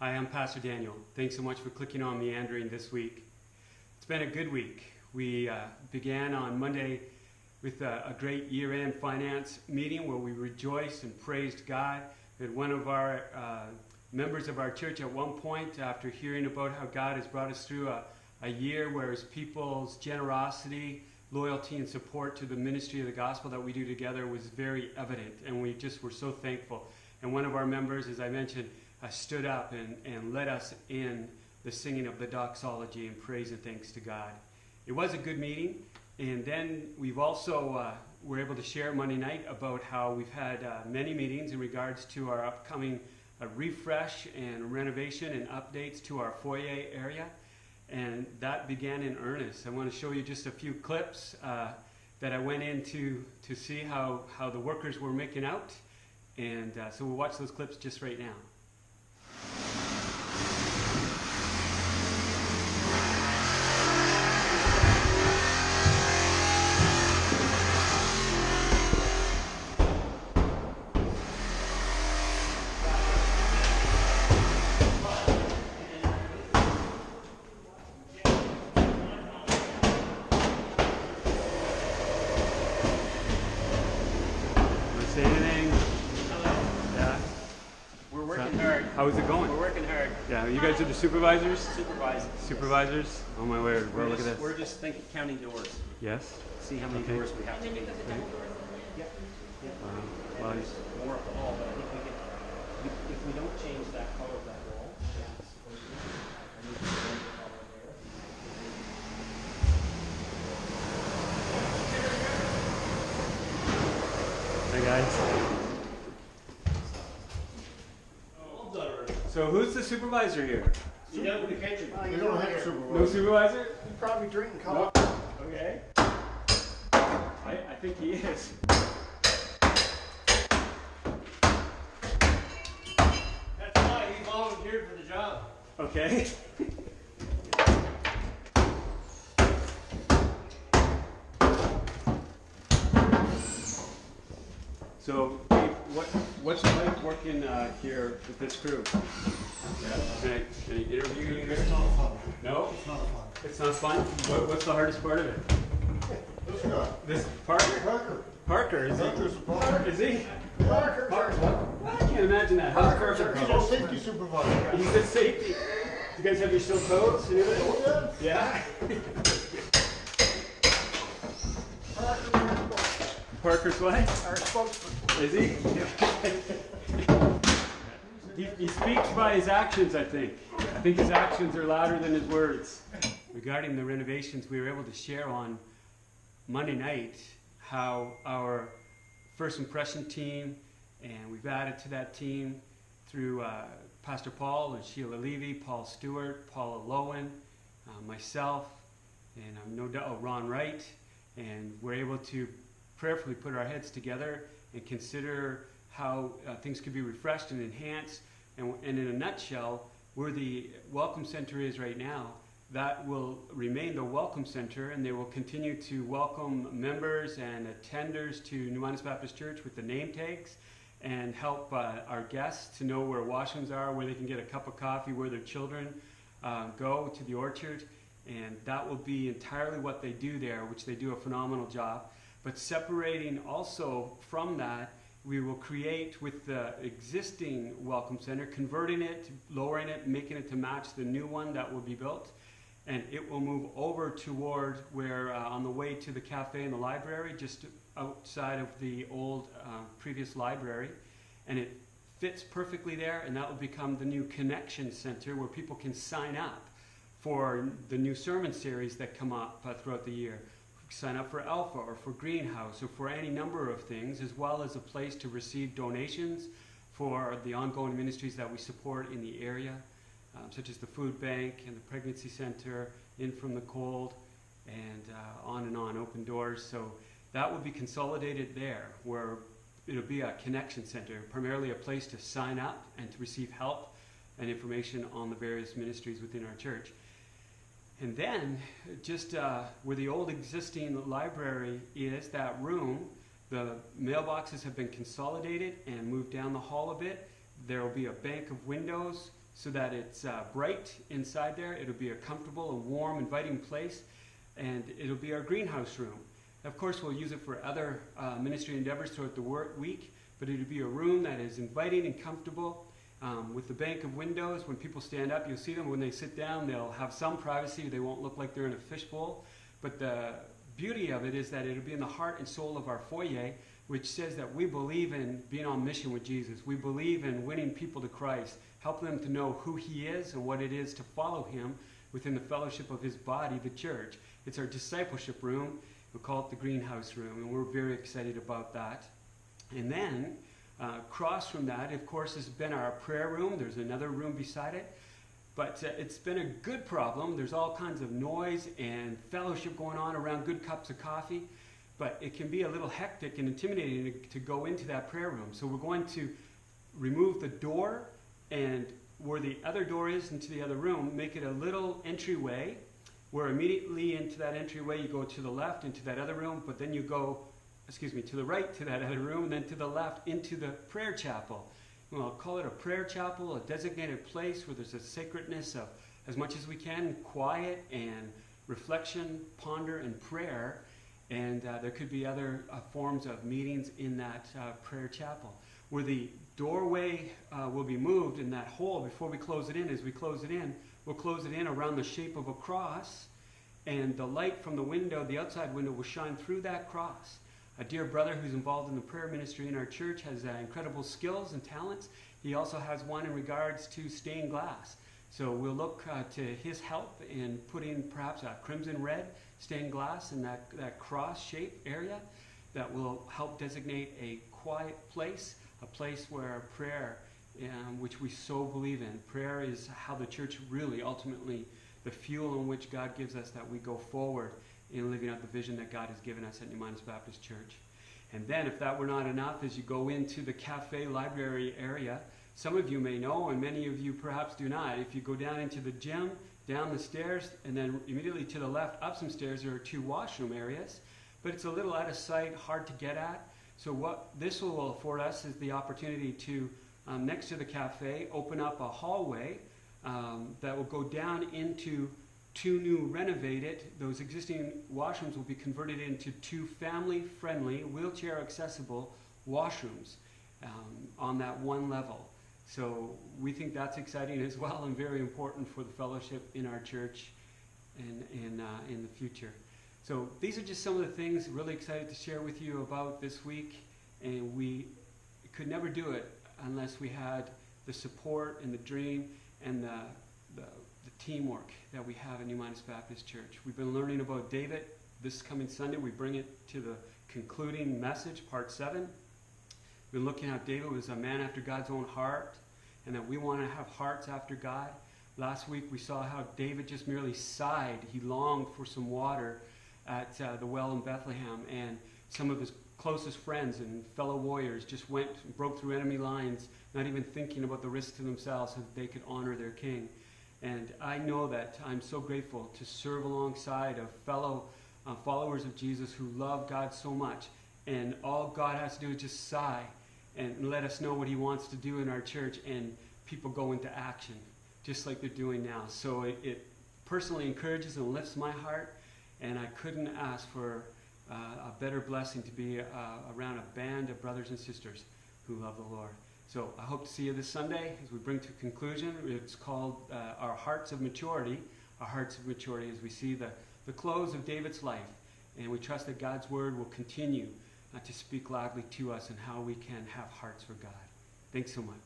Hi, I'm Pastor Daniel. Thanks so much for clicking on Meandering this week. It's been a good week. We began on Monday with a great year-end finance meeting where we rejoiced and praised God. We had one of our members of our church at one point, after hearing about how God has brought us through a year where his people's generosity, loyalty, and support to the ministry of the gospel that we do together was very evident, and we just were so thankful. And one of our members, as I mentioned, stood up and led us in the singing of the doxology and praise and thanks to God. It was a good meeting, and then we've also were able to share Monday night about how we've had many meetings in regards to our upcoming refresh and renovation and updates to our foyer area, and that began in earnest. I want to show you just a few clips that I went in to see how the workers were making out, and so we'll watch those clips just right now. Say anything? Hello. Yeah. We're working hard. How is it going? We're working hard. Yeah, you guys are the supervisors? Supervising. Supervisors? Oh my word, well, look at this. We're just counting doors. Yes? See how many doors we have to make. Yeah. Well, There's more up the hall, but I think we can, if we don't change that color of that wall, I need to change the color there. Hey guys. So who's the supervisor here? You know, in the kitchen. We don't have a supervisor. No supervisor? He's probably drinking coffee. Okay. I think he is. That's why he volunteered for the job. Okay. So, Dave, what's it like working here with this crew? Yeah. Can I interview you here? It's not fun. No? It's not fun. It's not fun? What's the hardest part of it? This guy. This Parker? Parker. Parker, is he? Parker's a Parker. Is he? Parker. What? I can't imagine that. How's Parker's Parker? our safety supervisor. He's the safety. You guys have your steel toes and everything? Oh, yeah. Yeah? Parker's Parker's what? our spokesman. Is he? He speaks by his actions, I think. I think his actions are louder than his words. Regarding the renovations, we were able to share on Monday night how our first impression team, and we've added to that team through Pastor Paul and Sheila Levy, Paul Stewart, Paula Lowen, myself, and no doubt Ron Wright, and we're able to prayerfully put our heads together and consider how things could be refreshed and enhanced. And in a nutshell, where the Welcome Center is right now, that will remain the Welcome Center, and they will continue to welcome members and attenders to New Honest Baptist Church with the name tags and help our guests to know where washrooms are, where they can get a cup of coffee, where their children go to the orchard. And that will be entirely what they do there, which they do a phenomenal job. But separating also from that, we will create with the existing Welcome Center, converting it, lowering it, making it to match the new one that will be built. And it will move over toward where, on the way to the cafe and the library, just outside of the old previous library. And it fits perfectly there, and that will become the new Connection Center where people can sign up for the new sermon series that come up throughout the year. Sign up for Alpha or for Greenhouse or for any number of things, as well as a place to receive donations for the ongoing ministries that we support in the area, such as the food bank and the pregnancy center, In From the Cold, and on, Open Doors. So that will be consolidated there, where it'll be a connection center, primarily a place to sign up and to receive help and information on the various ministries within our church. And then, just where the old existing library is, that room, the mailboxes have been consolidated and moved down the hall a bit. There will be a bank of windows so that it's bright inside there. It'll be a comfortable, a warm, inviting place, and it'll be our greenhouse room. Of course, we'll use it for other ministry endeavors throughout the week, but it'll be a room that is inviting and comfortable, with the bank of windows. When people stand up, you'll see them. When they sit down, they'll have some privacy. They won't look like they're in a fishbowl. But the beauty of it is that it'll be in the heart and soul of our foyer, which says that we believe in being on mission with Jesus. We believe in winning people to Christ, helping them to know who he is and what it is to follow him within the fellowship of his body, the church. It's our discipleship room. We call it the greenhouse room, and we're very excited about that. And then, across from that, of course, has been our prayer room. There's another room beside it. But it's been a good problem. There's all kinds of noise and fellowship going on around good cups of coffee. But it can be a little hectic and intimidating to go into that prayer room. So we're going to remove the door, and where the other door is into the other room, make it a little entryway, where immediately into that entryway you go to the left into that other room, but then you go, to the right to that other room, and then to the left into the prayer chapel. Well, I'll call it a prayer chapel, a designated place where there's a sacredness of, as much as we can, quiet and reflection, ponder, and prayer. And there could be other forms of meetings in that prayer chapel. Where the doorway will be moved in that hole before we close it in, as we close it in, we'll close it in around the shape of a cross, and the light from the window, the outside window, will shine through that cross. A dear brother who's involved in the prayer ministry in our church has incredible skills and talents. He also has one in regards to stained glass. So we'll look to his help in putting perhaps a crimson red stained glass in that cross shape area that will help designate a quiet place, a place where prayer, which we so believe in. Prayer is how the church really ultimately, the fuel in which God gives us, that we go forward in living out the vision that God has given us at New Minas Baptist Church. And then, if that were not enough, as you go into the cafe library area, some of you may know, and many of you perhaps do not, if you go down into the gym, down the stairs, and then immediately to the left, up some stairs, there are 2 washroom areas. But it's a little out of sight, hard to get at. So what this will afford us is the opportunity to, next to the cafe, open up a hallway that will go down into 2 new renovated, those existing washrooms will be converted into 2 family-friendly, wheelchair-accessible washrooms on that one level. So we think that's exciting as well, and very important for the fellowship in our church and in the future. So these are just some of the things really excited to share with you about this week, and we could never do it unless we had the support and the dream and the teamwork that we have at New Minas Baptist Church. We've been learning about David. This coming Sunday, we bring it to the concluding message, part 7. We've been looking at how David was a man after God's own heart, and that we want to have hearts after God. Last week, we saw how David just merely sighed. He longed for some water at the well in Bethlehem, and some of his closest friends and fellow warriors just went and broke through enemy lines, not even thinking about the risk to themselves so that they could honor their king. And I know that I'm so grateful to serve alongside of fellow followers of Jesus who love God so much. And all God has to do is just sigh and let us know what he wants to do in our church, and people go into action, just like they're doing now. So it personally encourages and lifts my heart, and I couldn't ask for a better blessing to be around a band of brothers and sisters who love the Lord. So I hope to see you this Sunday as we bring to conclusion. It's called Our Hearts of Maturity. Our Hearts of Maturity, as we see the close of David's life. And we trust that God's word will continue to speak loudly to us and how we can have hearts for God. Thanks so much.